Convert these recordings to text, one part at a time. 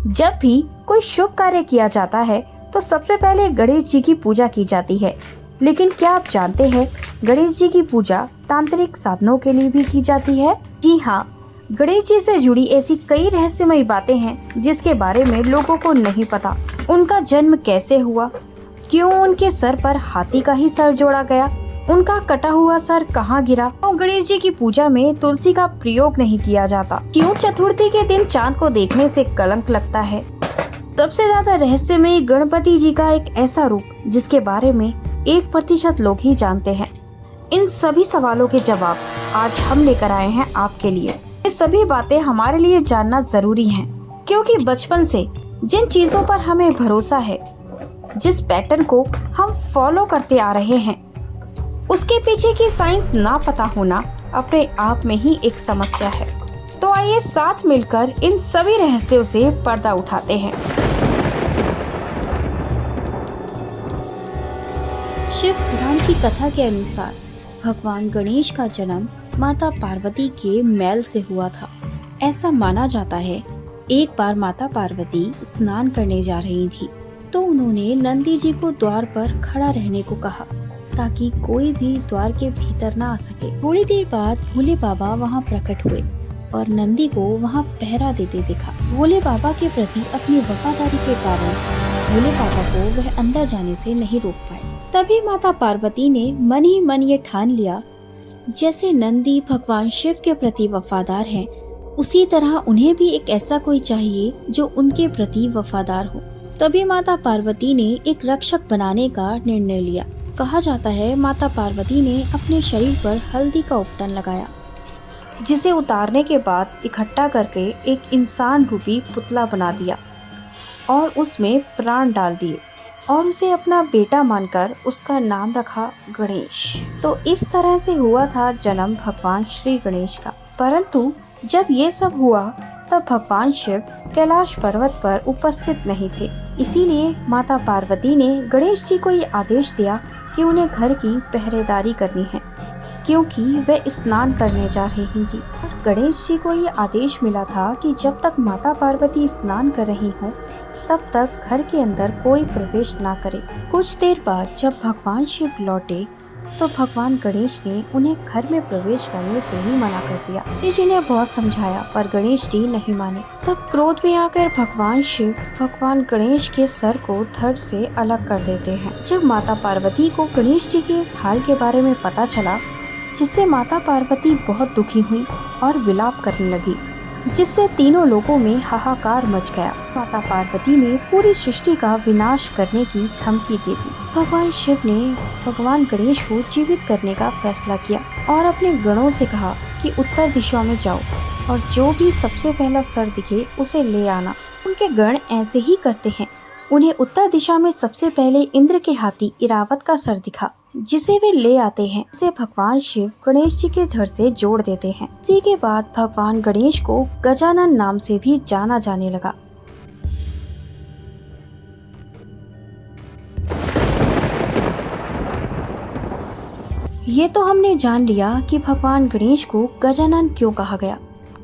जब भी कोई शुभ कार्य किया जाता है तो सबसे पहले गणेश जी की पूजा की जाती है। लेकिन क्या आप जानते हैं गणेश जी की पूजा तांत्रिक साधनों के लिए भी की जाती है? जी हाँ, गणेश जी से जुड़ी ऐसी कई रहस्यमयी बातें हैं जिसके बारे में लोगों को नहीं पता। उनका जन्म कैसे हुआ, क्यों उनके सर पर हाथी का ही सर जोड़ा गया, उनका कटा हुआ सर कहाँ गिरा, क्यों गणेश जी की पूजा में तुलसी का प्रयोग नहीं किया जाता, क्यों चतुर्थी के दिन चांद को देखने से कलंक लगता है। सबसे ज्यादा रहस्यमय गणपति जी का एक ऐसा रूप जिसके बारे में 1% लोग ही जानते हैं। इन सभी सवालों के जवाब आज हम लेकर आए हैं आपके लिए। ये सभी बातें हमारे लिए जानना जरूरी हैं, क्योंकि बचपन से जिन चीजों पर हमें भरोसा है, जिस पैटर्न को हम फॉलो करते आ रहे हैं, उसके पीछे की साइंस ना पता होना अपने आप में ही एक समस्या है। तो आइए साथ मिलकर इन सभी रहस्यों से पर्दा उठाते हैं। शिव पुराण की कथा के अनुसार भगवान गणेश का जन्म माता पार्वती के मैल से हुआ था। ऐसा माना जाता है एक बार माता पार्वती स्नान करने जा रही थी तो उन्होंने नंदी जी को द्वार पर खड़ा रहने को कहा ताकि कोई भी द्वार के भीतर न आ सके। थोड़ी देर बाद भोले बाबा वहां प्रकट हुए और नंदी को वहां पहरा देते दिखा। भोले बाबा के प्रति अपनी वफादारी के कारण भोले बाबा को वह अंदर जाने से नहीं रोक पाए। तभी माता पार्वती ने मन ही मन ये ठान लिया, जैसे नंदी भगवान शिव के प्रति वफादार हैं, उसी तरह उन्हें भी एक ऐसा कोई चाहिए जो उनके प्रति वफादार हो। तभी माता पार्वती ने एक रक्षक बनाने का निर्णय लिया। कहा जाता है माता पार्वती ने अपने शरीर पर हल्दी का उपटन लगाया, जिसे उतारने के बाद इकट्ठा करके एक इंसान रूपी पुतला बना दिया और उसमें प्राण डाल दिए और उसे अपना बेटा मानकर उसका नाम रखा गणेश। तो इस तरह से हुआ था जन्म भगवान श्री गणेश का। परंतु जब ये सब हुआ तब भगवान शिव कैलाश पर्वत पर उपस्थित नहीं थे। इसीलिए माता पार्वती ने गणेश जी को ये आदेश दिया कि उन्हें घर की पहरेदारी करनी है, क्योंकि वे स्नान करने जा रही थी। और गणेश जी को ये आदेश मिला था कि जब तक माता पार्वती स्नान कर रही हो तब तक घर के अंदर कोई प्रवेश ना करे। कुछ देर बाद जब भगवान शिव लौटे तो भगवान गणेश ने उन्हें घर में प्रवेश करने से ही मना कर दिया। गणेश जी ने बहुत समझाया पर गणेश जी नहीं माने। तब क्रोध में आकर भगवान शिव भगवान गणेश के सर को धड़ से अलग कर देते हैं। जब माता पार्वती को गणेश जी के इस हाल के बारे में पता चला, जिससे माता पार्वती बहुत दुखी हुई और विलाप करने लगी, जिससे तीनों लोगों में हाहाकार मच गया। माता पार्वती ने पूरी सृष्टि का विनाश करने की धमकी दे दी। भगवान शिव ने भगवान गणेश को जीवित करने का फैसला किया और अपने गणों से कहा कि उत्तर दिशा में जाओ और जो भी सबसे पहला सर दिखे उसे ले आना। उनके गण ऐसे ही करते हैं। उन्हें उत्तर दिशा में सबसे पहले इंद्र के हाथी इरावत का सर दिखा, जिसे वे ले आते हैं। इसे भगवान शिव गणेश जी के धड़ से जोड़ देते हैं। इसी के बाद भगवान गणेश को गजानन नाम से भी जाना जाने लगा। ये तो हमने जान लिया कि भगवान गणेश को गजानन क्यों कहा गया,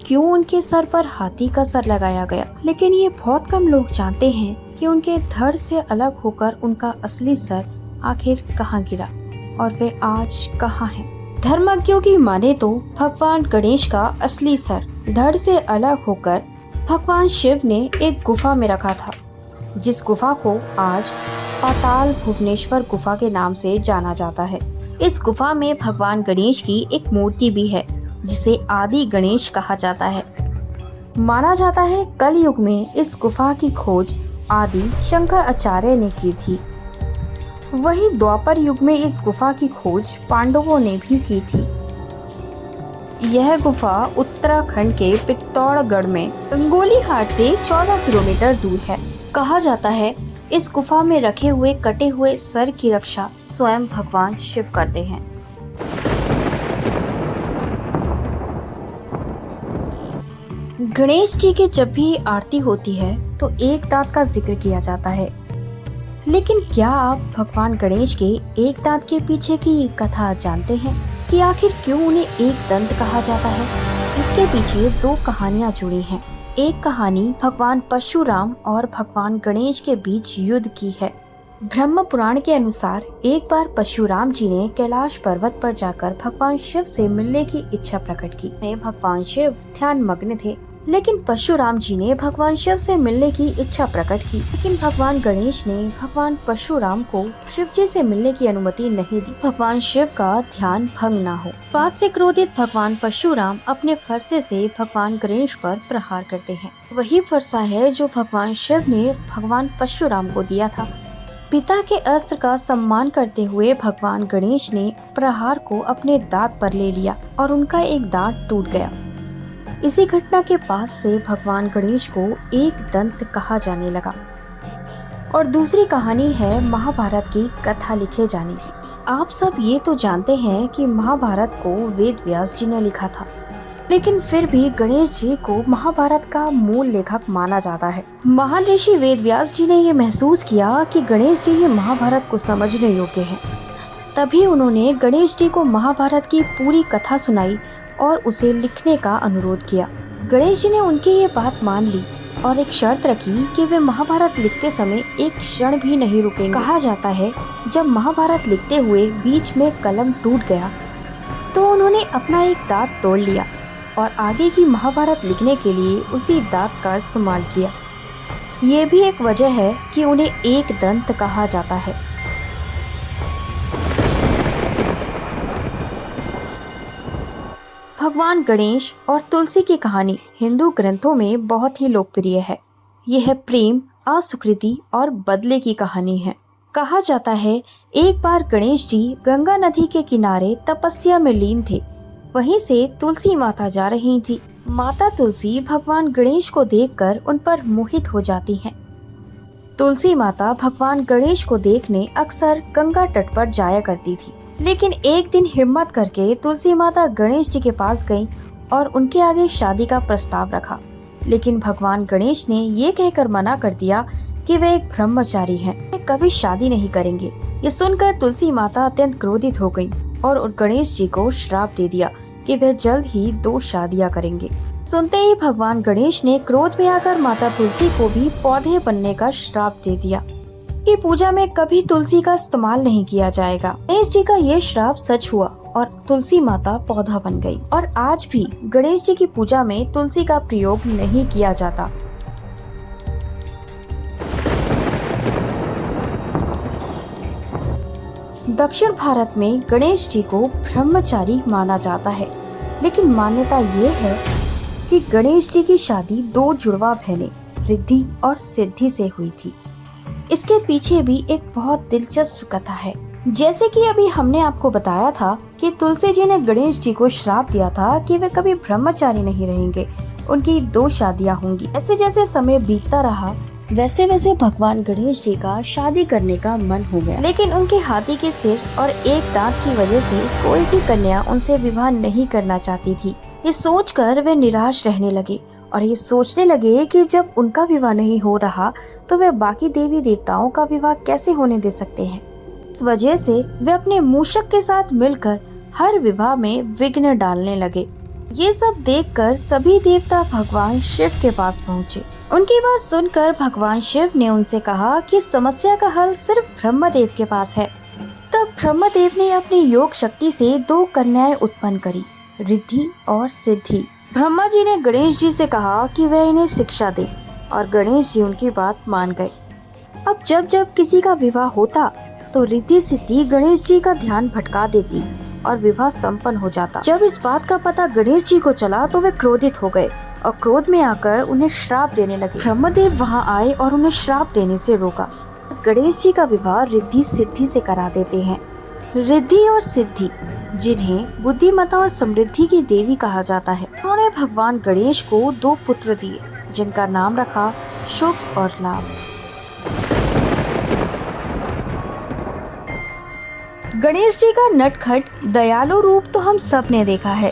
क्यों उनके सर पर हाथी का सर लगाया गया। लेकिन ये बहुत कम लोग जानते हैं कि उनके धड़ से अलग होकर उनका असली सर आखिर कहाँ गिरा और वे आज कहाँ हैं। धर्मज्ञों की माने तो भगवान गणेश का असली सर धड़ से अलग होकर भगवान शिव ने एक गुफा में रखा था, जिस गुफा को आज पाताल भुवनेश्वर गुफा के नाम से जाना जाता है। इस गुफा में भगवान गणेश की एक मूर्ति भी है, जिसे आदि गणेश कहा जाता है। माना जाता है कल युग में इस गुफा की खोज आदि शंकर आचार्य ने की थी। वहीं द्वापर युग में इस गुफा की खोज पांडवों ने भी की थी। यह गुफा उत्तराखंड के पित्तौड़गढ़ में गंगोली हाट से 14 किलोमीटर दूर है। कहा जाता है इस गुफा में रखे हुए कटे हुए सर की रक्षा स्वयं भगवान शिव करते हैं। गणेश जी की जब भी आरती होती है तो एक दांत का जिक्र किया जाता है। लेकिन क्या आप भगवान गणेश के एक दांत के पीछे की कथा जानते हैं कि आखिर क्यों उन्हें एक दंत कहा जाता है? इसके पीछे दो कहानियां जुड़ी हैं। एक कहानी भगवान परशुराम और भगवान गणेश के बीच युद्ध की है। ब्रह्म पुराण के अनुसार एक बार परशुराम जी ने कैलाश पर्वत पर जाकर भगवान शिव से मिलने की इच्छा प्रकट की। में भगवान शिव ध्यान मग्न थे, लेकिन परशुराम जी ने भगवान शिव से मिलने की इच्छा प्रकट की, लेकिन भगवान गणेश ने भगवान परशुराम को शिव जी से मिलने की अनुमति नहीं दी। भगवान शिव का ध्यान भंग न हो। बात से क्रोधित भगवान परशुराम अपने फरसे से भगवान गणेश पर प्रहार करते हैं। वही फरसा है जो भगवान शिव ने भगवान परशुराम को दिया था। पिता के अस्त्र का सम्मान करते हुए भगवान गणेश ने प्रहार को अपने दांत पर ले लिया और उनका एक दांत टूट गया। इसी घटना के बाद से भगवान गणेश को एक दंत कहा जाने लगा। और दूसरी कहानी है महाभारत की कथा लिखे जाने की। आप सब ये तो जानते हैं कि महाभारत को वेद व्यास जी ने लिखा था, लेकिन फिर भी गणेश जी को महाभारत का मूल लेखक माना जाता है। महान ऋषि वेद व्यास जी ने ये महसूस किया कि गणेश जी ये महाभारत को समझने योग्य हैं। तभी उन्होंने गणेश जी को महाभारत की पूरी कथा सुनाई और उसे लिखने का अनुरोध किया। गणेश जी ने उनकी ये बात मान ली और एक शर्त रखी कि वे महाभारत लिखते समय एक क्षण भी नहीं रुकेंगे। कहा जाता है जब महाभारत लिखते हुए बीच में कलम टूट गया तो उन्होंने अपना एक दांत तोड़ लिया और आगे की महाभारत लिखने के लिए उसी दांत का इस्तेमाल किया। ये भी एक वजह है कि उन्हें एक दंत कहा जाता है। भगवान गणेश और तुलसी की कहानी हिंदू ग्रंथों में बहुत ही लोकप्रिय है। यह प्रेम, असुकृति और बदले की कहानी है। कहा जाता है एक बार गणेश जी गंगा नदी के किनारे तपस्या में लीन थे। वहीं से तुलसी माता जा रही थी। माता तुलसी भगवान गणेश को देखकर उन पर मोहित हो जाती हैं। तुलसी माता भगवान गणेश को देखने अक्सर गंगा तट पर जाया करती थी, लेकिन एक दिन हिम्मत करके तुलसी माता गणेश जी के पास गईं और उनके आगे शादी का प्रस्ताव रखा। लेकिन भगवान गणेश ने ये कहकर मना कर दिया कि वे एक ब्रह्मचारी हैं, वे कभी शादी नहीं करेंगे। ये सुनकर तुलसी माता अत्यंत क्रोधित हो गई और गणेश जी को श्राप दे दिया कि वे जल्द ही 2 शादियां करेंगे। सुनते ही भगवान गणेश ने क्रोध में आकर माता तुलसी को भी पौधे बनने का श्राप दे दिया कि पूजा में कभी तुलसी का इस्तेमाल नहीं किया जाएगा। गणेश जी का ये श्राप सच हुआ और तुलसी माता पौधा बन गई। और आज भी गणेश जी की पूजा में तुलसी का प्रयोग नहीं किया जाता। दक्षिण भारत में गणेश जी को ब्रह्मचारी माना जाता है, लेकिन मान्यता ये है कि गणेश जी की शादी 2 जुड़वा बहनें रिद्धि और सिद्धि से हुई थी। इसके पीछे भी एक बहुत दिलचस्प कथा है। जैसे कि अभी हमने आपको बताया था कि तुलसी जी ने गणेश जी को श्राप दिया था कि वे कभी ब्रह्मचारी नहीं रहेंगे, उनकी 2 शादियां होंगी। ऐसे जैसे समय बीतता रहा वैसे वैसे भगवान गणेश जी का शादी करने का मन हो गया, लेकिन उनके हाथी के सिर और एक दांत की वजह से कोई भी कन्या उनसे विवाह नहीं करना चाहती थी। ये सोचकर वे निराश रहने लगे और ये सोचने लगे कि जब उनका विवाह नहीं हो रहा तो वे बाकी देवी देवताओं का विवाह कैसे होने दे सकते हैं। इस वजह से वे अपने मूषक के साथ मिलकर हर विवाह में विघ्न डालने लगे। ये सब देखकर सभी देवता भगवान शिव के पास पहुँचे। उनकी बात सुनकर भगवान शिव ने उनसे कहा कि समस्या का हल सिर्फ ब्रह्मदेव के पास है। तब ब्रह्मदेव ने अपनी योग शक्ति से 2 कन्याएं उत्पन्न करी, रिद्धि और सिद्धि। ब्रह्मा जी ने गणेश जी से कहा कि वह इन्हें शिक्षा दे और गणेश जी उनकी बात मान गए। अब जब जब किसी का विवाह होता तो रिद्धि सिद्धि गणेश जी का ध्यान भटका देती और विवाह संपन्न हो जाता। जब इस बात का पता गणेश जी को चला तो वे क्रोधित हो गए और क्रोध में आकर उन्हें श्राप देने लगे। ब्रह्मदेव वहां आए और उन्हें श्राप देने से रोका। गणेश जी का विवाह रिद्धि सिद्धि से करा देते हैं। रिद्धि और सिद्धि, जिन्हें बुद्धिमत्ता और समृद्धि की देवी कहा जाता है, उन्होंने भगवान गणेश को 2 पुत्र दिए, जिनका नाम रखा शुभ और लाभ। गणेश जी का नटखट दयालु रूप तो हम सब ने देखा है,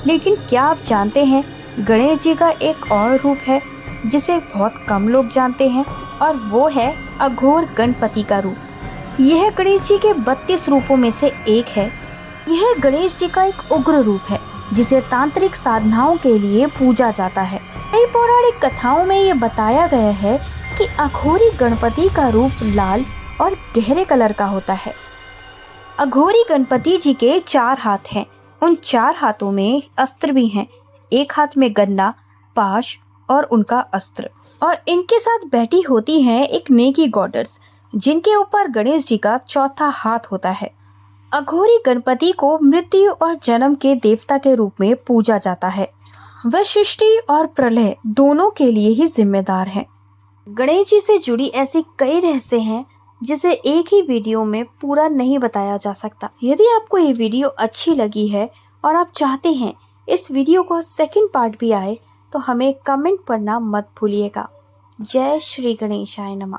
लेकिन क्या आप जानते हैं गणेश जी का एक और रूप है जिसे बहुत कम लोग जानते हैं, और वो है अघोर गणपति का रूप। यह गणेश जी के 32 रूपों में से एक है। यह गणेश जी का एक उग्र रूप है जिसे तांत्रिक साधनाओं के लिए पूजा जाता है। कई पौराणिक कथाओं में ये बताया गया है कि अघोरी गणपति का रूप लाल और गहरे कलर का होता है। अघोरी गणपति जी के 4 हाथ हैं। उन 4 हाथों में अस्त्र भी हैं। एक हाथ में गन्ना, पाश और उनका अस्त्र। और इनके साथ बैठी होती हैं एक नेकी गॉडेस, जिनके ऊपर गणेश जी का चौथा हाथ होता है। अघोरी गणपति को मृत्यु और जन्म के देवता के रूप में पूजा जाता है। वह सृष्टि और प्रलय दोनों के लिए ही जिम्मेदार हैं। गणेश जी से जुड़ी ऐसी कई रहस्य हैं जिसे एक ही वीडियो में पूरा नहीं बताया जा सकता। यदि आपको ये वीडियो अच्छी लगी है और आप चाहते हैं इस वीडियो को सेकंड पार्ट भी आए तो हमें कमेंट करना मत भूलिएगा। जय श्री गणेशाय नमः।